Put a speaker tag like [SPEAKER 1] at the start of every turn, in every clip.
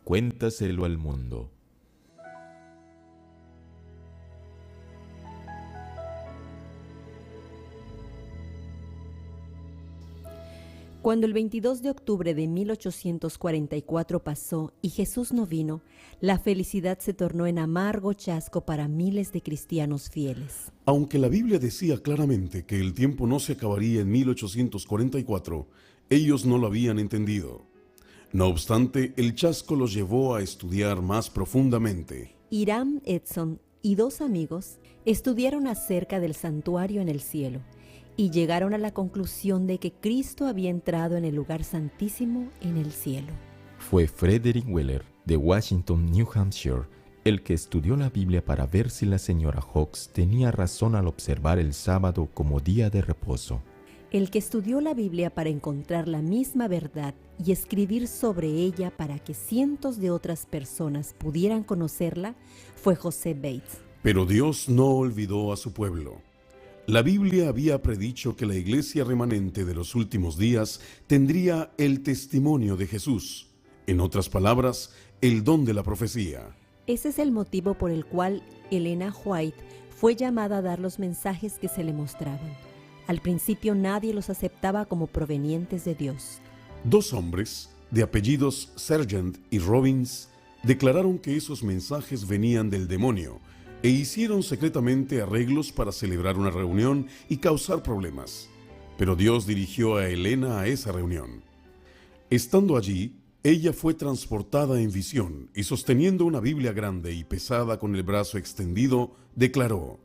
[SPEAKER 1] Cuéntaselo al mundo.
[SPEAKER 2] Cuando el 22 de octubre de 1844 pasó y Jesús no vino, la felicidad se tornó en amargo chasco para miles de cristianos fieles.
[SPEAKER 3] Aunque la Biblia decía claramente que el tiempo no se acabaría en 1844, ellos no lo habían entendido. No obstante, el chasco los llevó a estudiar más profundamente.
[SPEAKER 2] Hiram Edson y dos amigos estudiaron acerca del santuario en el cielo y llegaron a la conclusión de que Cristo había entrado en el lugar santísimo en el cielo.
[SPEAKER 1] Fue Frederick Weller, de Washington, New Hampshire, el que estudió la Biblia para ver si la señora Hawkes tenía razón al observar el sábado como día de reposo.
[SPEAKER 2] El que estudió la Biblia para encontrar la misma verdad y escribir sobre ella para que cientos de otras personas pudieran conocerla fue José Bates.
[SPEAKER 3] Pero Dios no olvidó a su pueblo. La Biblia había predicho que la iglesia remanente de los últimos días tendría el testimonio de Jesús. En otras palabras, el don de la profecía.
[SPEAKER 2] Ese es el motivo por el cual Elena White fue llamada a dar los mensajes que se le mostraban. Al principio nadie los aceptaba como provenientes de Dios.
[SPEAKER 3] Dos hombres, de apellidos Sargent y Robbins, declararon que esos mensajes venían del demonio e hicieron secretamente arreglos para celebrar una reunión y causar problemas. Pero Dios dirigió a Elena a esa reunión. Estando allí, ella fue transportada en visión y sosteniendo una Biblia grande y pesada con el brazo extendido, declaró: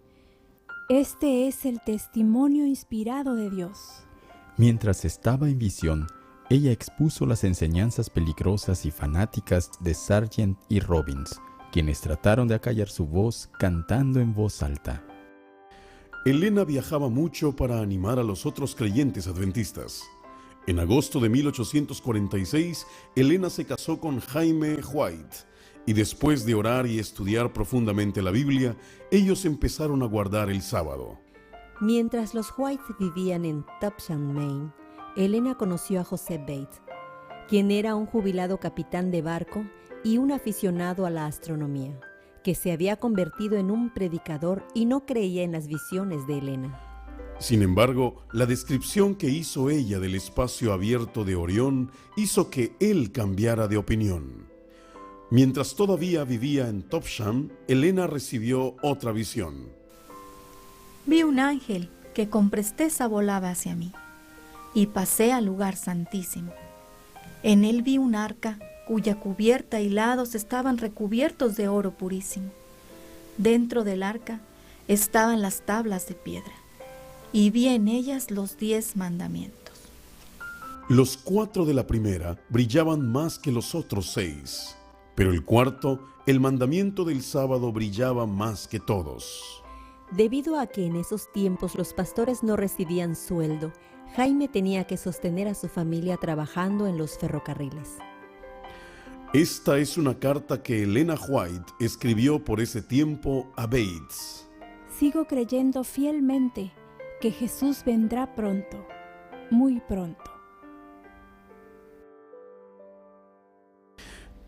[SPEAKER 4] Este es el testimonio inspirado de Dios.
[SPEAKER 5] Mientras estaba en visión, ella expuso las enseñanzas peligrosas y fanáticas de Sargent y Robbins, quienes trataron de acallar su voz cantando en voz alta.
[SPEAKER 3] Elena viajaba mucho para animar a los otros creyentes adventistas. En agosto de 1846, Elena se casó con Jaime White, y después de orar y estudiar profundamente la Biblia, ellos empezaron a guardar el sábado.
[SPEAKER 2] Mientras los White vivían en Topsham, Maine, Elena conoció a José Bates, quien era un jubilado capitán de barco y un aficionado a la astronomía, que se había convertido en un predicador y no creía en las visiones de Elena.
[SPEAKER 3] Sin embargo, la descripción que hizo ella del espacio abierto de Orión hizo que él cambiara de opinión. Mientras todavía vivía en Topsham, Elena recibió otra visión.
[SPEAKER 6] Vi un ángel que con presteza volaba hacia mí, y pasé al lugar santísimo. En él vi un arca cuya cubierta y lados estaban recubiertos de oro purísimo. Dentro del arca estaban las tablas de piedra, y vi en ellas los 10 mandamientos.
[SPEAKER 3] Los 4 de la primera brillaban más que los otros 6, pero el cuarto, el mandamiento del sábado, brillaba más que todos.
[SPEAKER 2] Debido a que en esos tiempos los pastores no recibían sueldo, Jaime tenía que sostener a su familia trabajando en los ferrocarriles.
[SPEAKER 3] Esta es una carta que Elena White escribió por ese tiempo a Bates.
[SPEAKER 4] Sigo creyendo fielmente que Jesús vendrá pronto, muy pronto.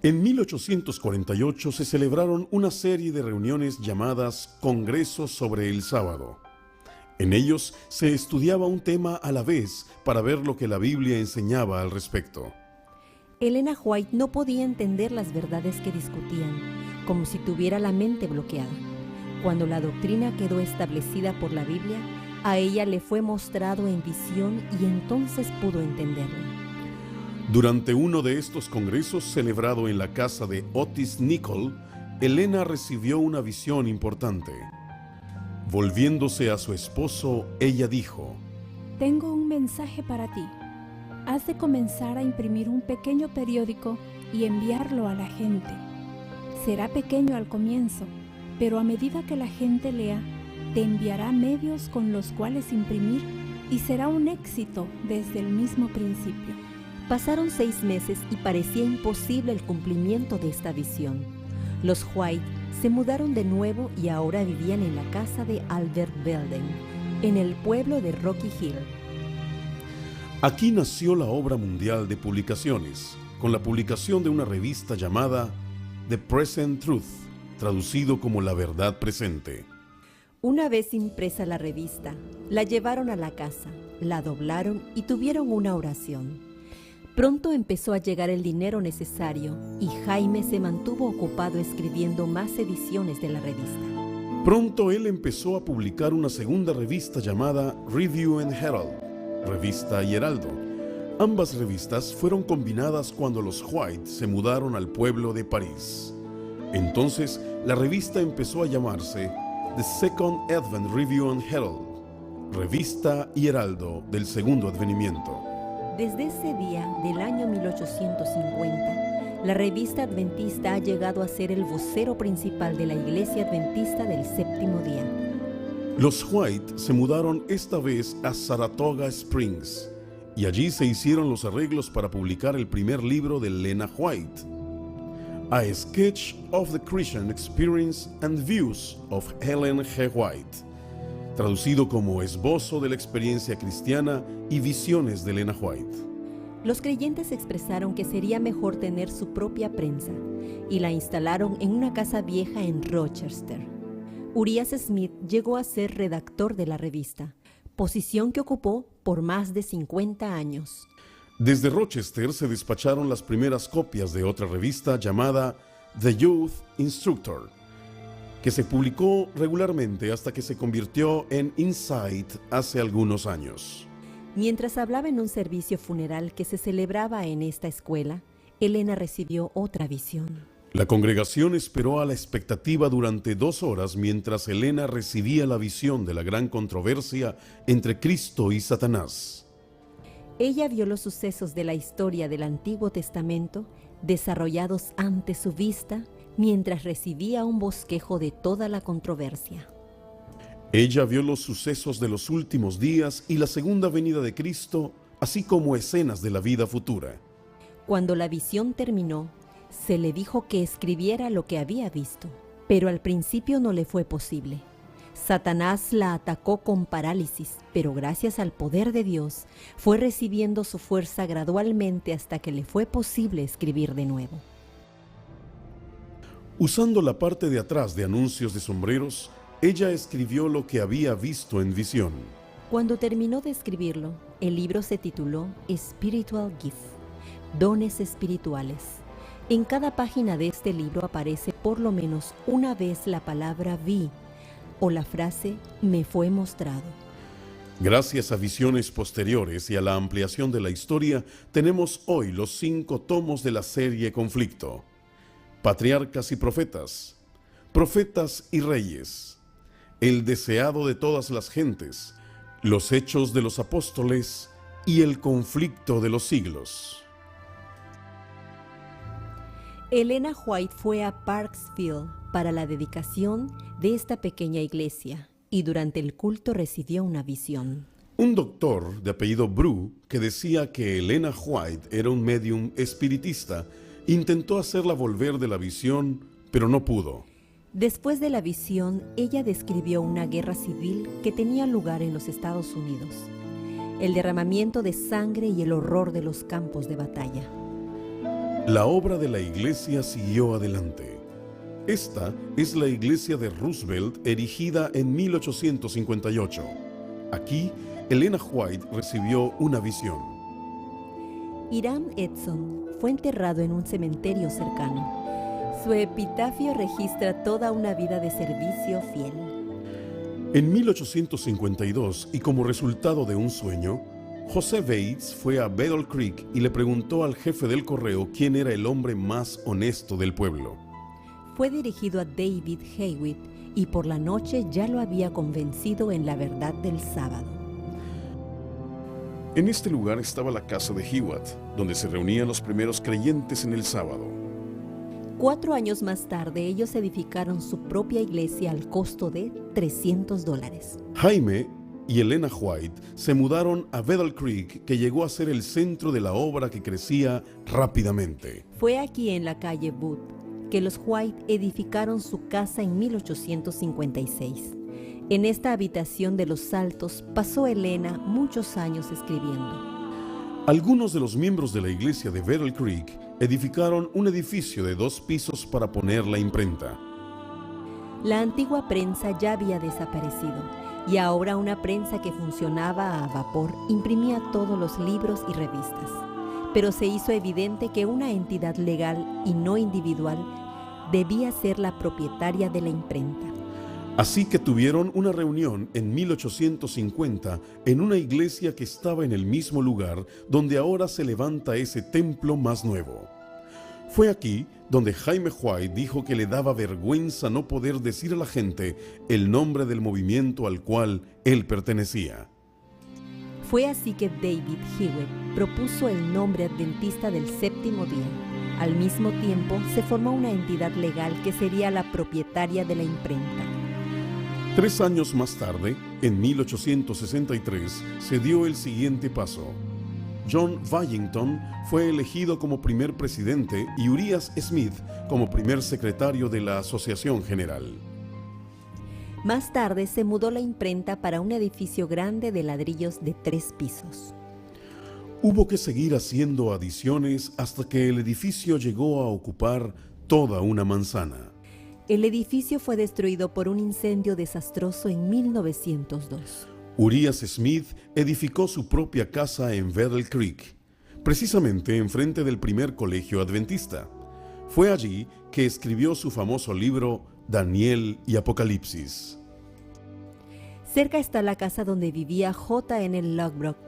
[SPEAKER 3] En 1848 se celebraron una serie de reuniones llamadas Congresos sobre el Sábado. En ellos se estudiaba un tema a la vez para ver lo que la Biblia enseñaba al respecto.
[SPEAKER 2] Elena White no podía entender las verdades que discutían, como si tuviera la mente bloqueada. Cuando la doctrina quedó establecida por la Biblia, a ella le fue mostrado en visión y entonces pudo entenderlo.
[SPEAKER 3] Durante uno de estos congresos, celebrado en la casa de Otis Nichol, Elena recibió una visión importante. Volviéndose a su esposo, ella dijo:
[SPEAKER 4] Tengo un mensaje para ti. Has de comenzar a imprimir un pequeño periódico y enviarlo a la gente. Será pequeño al comienzo, pero a medida que la gente lea, te enviará medios con los cuales imprimir y será un éxito desde el mismo principio.
[SPEAKER 2] Pasaron 6 meses y parecía imposible el cumplimiento de esta visión. Los White se mudaron de nuevo y ahora vivían en la casa de Albert Belden, en el pueblo de Rocky Hill.
[SPEAKER 3] Aquí nació la obra mundial de publicaciones, con la publicación de una revista llamada The Present Truth, traducido como La Verdad Presente.
[SPEAKER 2] Una vez impresa la revista, la llevaron a la casa, la doblaron y tuvieron una oración. Pronto empezó a llegar el dinero necesario y Jaime se mantuvo ocupado escribiendo más ediciones de la revista.
[SPEAKER 3] Pronto él empezó a publicar una segunda revista llamada Review and Herald, Revista y Heraldo. Ambas revistas fueron combinadas cuando los White se mudaron al pueblo de París. Entonces, la revista empezó a llamarse The Second Advent Review and Herald, Revista y Heraldo del Segundo Advenimiento.
[SPEAKER 2] Desde ese día del año 1850, la revista adventista ha llegado a ser el vocero principal de la Iglesia Adventista del Séptimo Día.
[SPEAKER 3] Los White se mudaron esta vez a Saratoga Springs y allí se hicieron los arreglos para publicar el primer libro de Lena White, A Sketch of the Christian Experience and Views of Ellen G. White, traducido como Esbozo de la experiencia cristiana y visiones de Lena White.
[SPEAKER 2] Los creyentes expresaron que sería mejor tener su propia prensa y la instalaron en una casa vieja en Rochester. Urias Smith llegó a ser redactor de la revista, posición que ocupó por más de 50 años.
[SPEAKER 3] Desde Rochester se despacharon las primeras copias de otra revista llamada The Youth Instructor, que se publicó regularmente hasta que se convirtió en Insight hace algunos años.
[SPEAKER 2] Mientras hablaba en un servicio funeral que se celebraba en esta escuela, Elena recibió otra visión.
[SPEAKER 3] La congregación esperó a la expectativa durante 2 horas mientras Elena recibía la visión de la gran controversia entre Cristo y Satanás.
[SPEAKER 2] Ella vio los sucesos de la historia del Antiguo Testamento desarrollados ante su vista mientras recibía un bosquejo de toda la controversia.
[SPEAKER 3] Ella vio los sucesos de los últimos días y la segunda venida de Cristo, así como escenas de la vida futura.
[SPEAKER 2] Cuando la visión terminó, se le dijo que escribiera lo que había visto, pero al principio no le fue posible. Satanás la atacó con parálisis, pero gracias al poder de Dios, fue recibiendo su fuerza gradualmente hasta que le fue posible escribir de nuevo.
[SPEAKER 3] Usando la parte de atrás de anuncios de sombreros, ella escribió lo que había visto en visión.
[SPEAKER 2] Cuando terminó de escribirlo, el libro se tituló Spiritual Gift, Dones Espirituales. En cada página de este libro aparece por lo menos una vez la palabra vi o la frase me fue mostrado.
[SPEAKER 3] Gracias a visiones posteriores y a la ampliación de la historia, tenemos hoy los 5 tomos de la serie Conflicto: Patriarcas y Profetas, Profetas y Reyes, El deseado de todas las gentes, Los Hechos de los Apóstoles y El conflicto de los siglos.
[SPEAKER 2] Elena White fue a Parksville para la dedicación de esta pequeña iglesia y durante el culto recibió una visión.
[SPEAKER 3] Un doctor de apellido Brew, que decía que Elena White era un medium espiritista, intentó hacerla volver de la visión, pero no pudo.
[SPEAKER 2] Después de la visión, ella describió una guerra civil que tenía lugar en los Estados Unidos, el derramamiento de sangre y el horror de los campos de batalla.
[SPEAKER 3] La obra de la iglesia siguió adelante. Esta es la iglesia de Roosevelt, erigida en 1858. Aquí, Elena White recibió una visión.
[SPEAKER 2] Hiram Edson fue enterrado en un cementerio cercano. Su epitafio registra toda una vida de servicio fiel.
[SPEAKER 3] En 1852, y como resultado de un sueño, José Bates fue a Battle Creek y le preguntó al jefe del correo quién era el hombre más honesto del pueblo.
[SPEAKER 2] Fue dirigido a David Hewitt y por la noche ya lo había convencido en la verdad del sábado.
[SPEAKER 3] En este lugar estaba la casa de Hewitt, donde se reunían los primeros creyentes en el sábado.
[SPEAKER 2] 4 años más tarde, ellos edificaron su propia iglesia al costo de $300.
[SPEAKER 3] Jaime y Elena White se mudaron a Battle Creek, que llegó a ser el centro de la obra que crecía rápidamente.
[SPEAKER 2] Fue aquí en la calle Booth que los White edificaron su casa en 1856. En esta habitación de los Altos pasó Elena muchos años escribiendo.
[SPEAKER 3] Algunos de los miembros de la iglesia de Battle Creek edificaron un edificio de 2 pisos para poner la imprenta.
[SPEAKER 2] La antigua prensa ya había desaparecido y ahora una prensa que funcionaba a vapor imprimía todos los libros y revistas. Pero se hizo evidente que una entidad legal y no individual debía ser la propietaria de la imprenta.
[SPEAKER 3] Así que tuvieron una reunión en 1850 en una iglesia que estaba en el mismo lugar donde ahora se levanta ese templo más nuevo. Fue aquí donde Jaime White dijo que le daba vergüenza no poder decir a la gente el nombre del movimiento al cual él pertenecía.
[SPEAKER 2] Fue así que David Hewitt propuso el nombre adventista del séptimo día. Al mismo tiempo, se formó una entidad legal que sería la propietaria de la imprenta.
[SPEAKER 3] 3 años más tarde, en 1863, se dio el siguiente paso. John Washington fue elegido como primer presidente y Urias Smith como primer secretario de la Asociación General.
[SPEAKER 2] Más tarde se mudó la imprenta para un edificio grande de ladrillos de 3 pisos.
[SPEAKER 3] Hubo que seguir haciendo adiciones hasta que el edificio llegó a ocupar toda una manzana.
[SPEAKER 2] El edificio fue destruido por un incendio desastroso en 1902.
[SPEAKER 3] Urias Smith edificó su propia casa en Battle Creek, precisamente enfrente del primer colegio adventista. Fue allí que escribió su famoso libro Daniel y Apocalipsis.
[SPEAKER 2] Cerca está la casa donde vivía J.N. Lockbrook.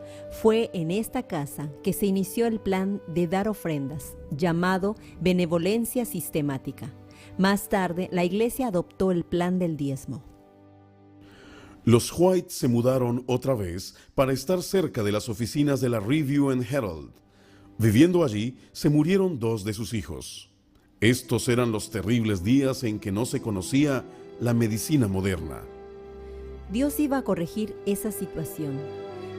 [SPEAKER 2] Fue en esta casa que se inició el plan de dar ofrendas, llamado Benevolencia Sistemática. Más tarde, la iglesia adoptó el plan del diezmo.
[SPEAKER 3] Los White se mudaron otra vez para estar cerca de las oficinas de la Review and Herald. Viviendo allí, se murieron 2 de sus hijos. Estos eran los terribles días en que no se conocía la medicina moderna.
[SPEAKER 2] Dios iba a corregir esa situación.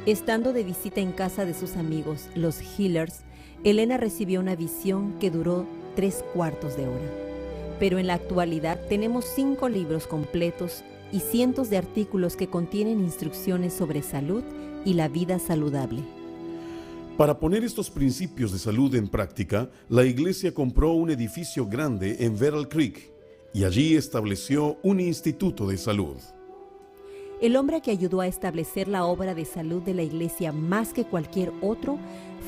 [SPEAKER 2] Estando de visita en casa de sus amigos, los Hillers, Elena recibió una visión que duró 3/4 de hora. Pero en la actualidad tenemos 5 libros completos y cientos de artículos que contienen instrucciones sobre salud y la vida saludable.
[SPEAKER 3] Para poner estos principios de salud en práctica, la iglesia compró un edificio grande en Battle Creek y allí estableció un instituto de salud.
[SPEAKER 2] El hombre que ayudó a establecer la obra de salud de la iglesia más que cualquier otro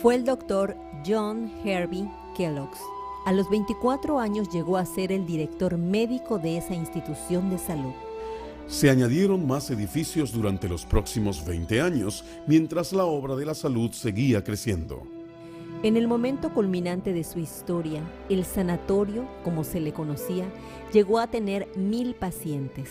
[SPEAKER 2] fue el doctor John Hervey Kellogg. A los 24 años llegó a ser el director médico de esa institución de salud.
[SPEAKER 3] Se añadieron más edificios durante los próximos 20 años, mientras la obra de la salud seguía creciendo.
[SPEAKER 2] En el momento culminante de su historia, el sanatorio, como se le conocía, llegó a tener 1000 pacientes.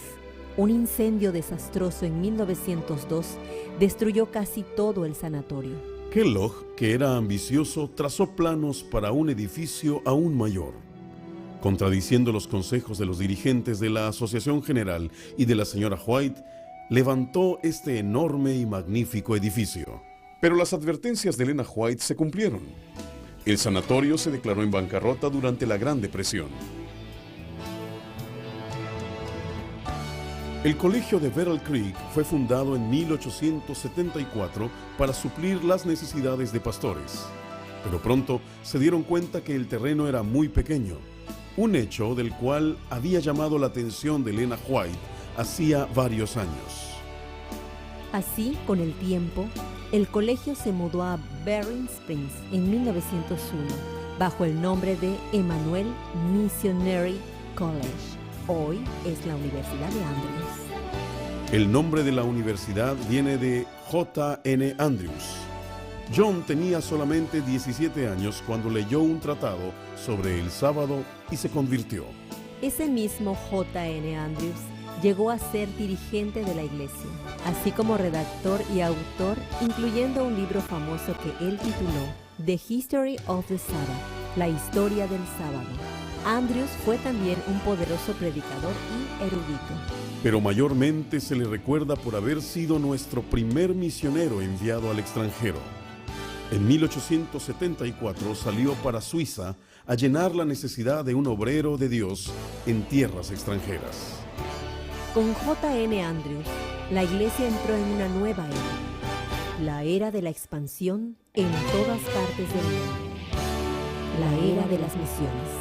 [SPEAKER 2] Un incendio desastroso en 1902 destruyó casi todo el sanatorio.
[SPEAKER 3] Kellogg, que era ambicioso, trazó planos para un edificio aún mayor. Contradiciendo los consejos de los dirigentes de la Asociación General y de la señora White, levantó este enorme y magnífico edificio. Pero las advertencias de Elena White se cumplieron. El sanatorio se declaró en bancarrota durante la Gran Depresión. El colegio de Battle Creek fue fundado en 1874 para suplir las necesidades de pastores. Pero pronto se dieron cuenta que el terreno era muy pequeño, un hecho del cual había llamado la atención de Elena White hacía varios años.
[SPEAKER 2] Así, con el tiempo, el colegio se mudó a Berrien Springs en 1901 bajo el nombre de Emmanuel Missionary College. Hoy es la Universidad de Andrews.
[SPEAKER 3] El nombre de la universidad viene de J.N. Andrews. John tenía solamente 17 años cuando leyó un tratado sobre el sábado y se convirtió.
[SPEAKER 2] Ese mismo J.N. Andrews llegó a ser dirigente de la iglesia, así como redactor y autor, incluyendo un libro famoso que él tituló The History of the Sabbath, la historia del sábado. Andrews fue también un poderoso predicador y erudito.
[SPEAKER 3] Pero mayormente se le recuerda por haber sido nuestro primer misionero enviado al extranjero. En 1874 salió para Suiza a llenar la necesidad de un obrero de Dios en tierras extranjeras.
[SPEAKER 2] Con J.N. Andrews, la iglesia entró en una nueva era. La era de la expansión en todas partes del mundo. La era de las misiones.